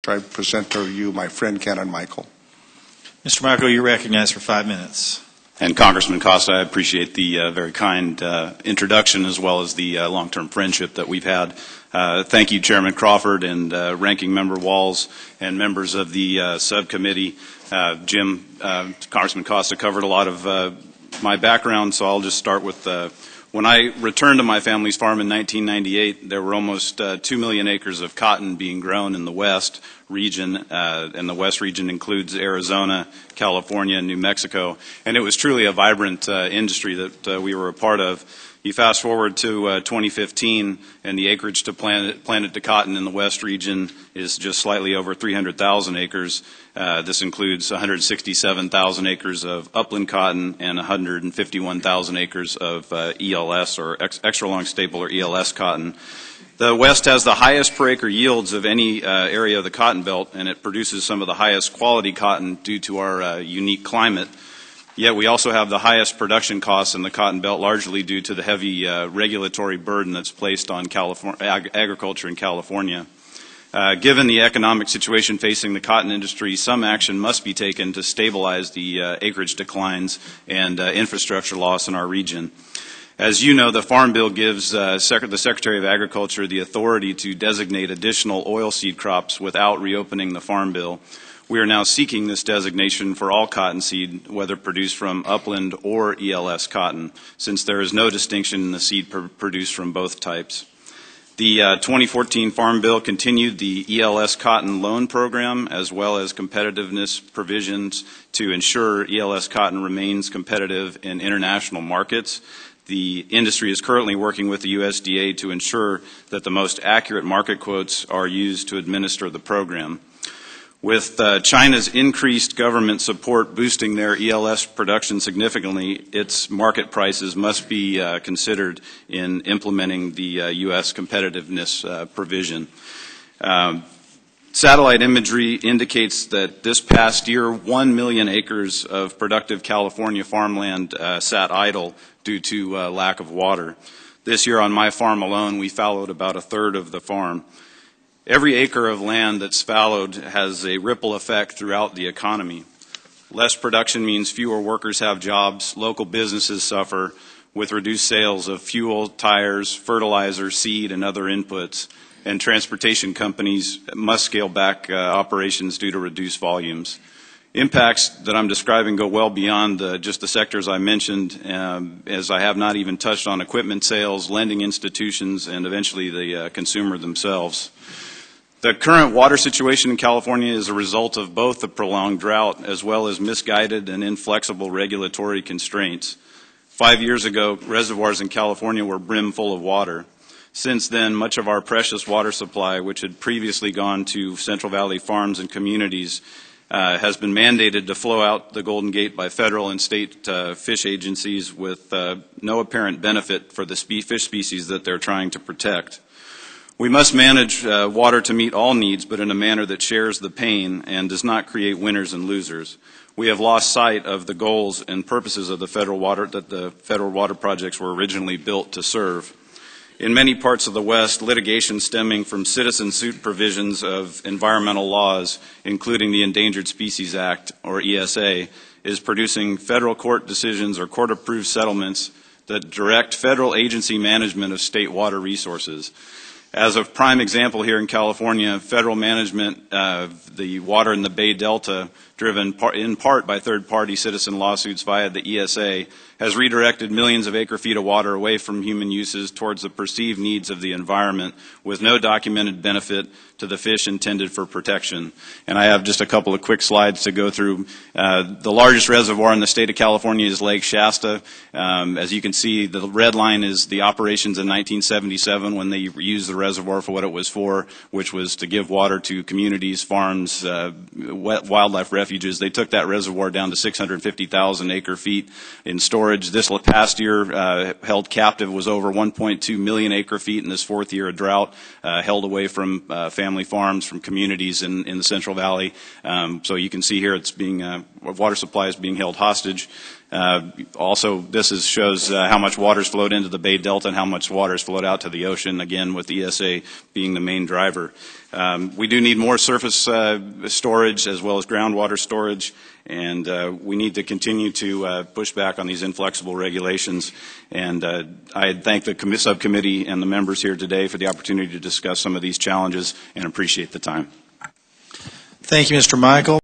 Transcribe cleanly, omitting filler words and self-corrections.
So I present to you my friend Canon Michael. Mr. Michael, you're recognized for 5 minutes. And Congressman Costa, I appreciate the very kind introduction as well as the long-term friendship that we've had. Thank you, Chairman Crawford and Ranking Member Walls and members of the subcommittee. Jim, Congressman Costa covered a lot of my background, so I'll just start with when I returned to my family's farm in 1998, there were almost 2 million acres of cotton being grown in the West region, and the West region includes Arizona, California, and New Mexico. And it was truly a vibrant industry that we were a part of. You fast forward to 2015, and the acreage to planted to cotton in the West region is just slightly over 300,000 acres. This includes 167,000 acres of upland cotton and 151,000 acres of ELS, or extra long staple, or ELS cotton. The West has the highest per acre yields of any area of the cotton belt, and it produces some of the highest quality cotton due to our unique climate. Yet we also have the highest production costs in the cotton belt, largely due to the heavy regulatory burden that's placed on agriculture in California. Given the economic situation facing the cotton industry, some action must be taken to stabilize the acreage declines and infrastructure loss in our region. As you know, the Farm Bill gives the Secretary of Agriculture the authority to designate additional oilseed crops without reopening the Farm Bill. We are now seeking this designation for all cottonseed, whether produced from upland or ELS cotton, since there is no distinction in the seed produced from both types. The 2014 Farm Bill continued the ELS cotton loan program, as well as competitiveness provisions to ensure ELS cotton remains competitive in international markets. The industry is currently working with the USDA to ensure that the most accurate market quotes are used to administer the program. With China's increased government support boosting their ELS production significantly, its market prices must be considered in implementing the U.S. competitiveness provision. Satellite imagery indicates that this past year, 1 million acres of productive California farmland sat idle due to lack of water. This year on my farm alone, we fallowed about a third of the farm. Every acre of land that's fallowed has a ripple effect throughout the economy. Less production means fewer workers have jobs, local businesses suffer with reduced sales of fuel, tires, fertilizer, seed, and other inputs, and transportation companies must scale back operations due to reduced volumes. Impacts that I'm describing go well beyond just the sectors I mentioned, as I have not even touched on equipment sales, lending institutions, and eventually the consumer themselves. The current water situation in California is a result of both the prolonged drought as well as misguided and inflexible regulatory constraints. 5 years ago, reservoirs in California were brimful of water. Since then, much of our precious water supply, which had previously gone to Central Valley farms and communities, has been mandated to flow out the Golden Gate by federal and state fish agencies with no apparent benefit for the fish species that they're trying to protect. We must manage water to meet all needs, but in a manner that shares the pain and does not create winners and losers. We have lost sight of the goals and purposes of the federal water projects were originally built to serve. In many parts of the West, litigation stemming from citizen suit provisions of environmental laws, including the Endangered Species Act, or ESA, is producing federal court decisions or court-approved settlements that direct federal agency management of state water resources. As a prime example here in California, federal management of the water in the Bay Delta, driven in part by third-party citizen lawsuits via the ESA, has redirected millions of acre-feet of water away from human uses towards the perceived needs of the environment with no documented benefit to the fish intended for protection. And I have just a couple of quick slides to go through. The largest reservoir in the state of California is Lake Shasta. As you can see, the red line is the operations in 1977 when they used the reservoir for what it was for, which was to give water to communities, farms, wildlife refuges. They took that reservoir down to 650,000 acre-feet in storage. This past year held captive was over 1.2 million acre-feet in this fourth year of drought, held away from family farms, from communities in the Central Valley. So you can see here it's being water supply is being held hostage. Also, this shows how much water's flowed into the Bay Delta and how much water's flowed out to the ocean, again, with ESA being the main driver. We do need more surface storage as well as groundwater storage, and we need to continue to push back on these inflexible regulations. And I thank the subcommittee and the members here today for the opportunity to discuss some of these challenges and appreciate the time. Thank you, Mr. Michael.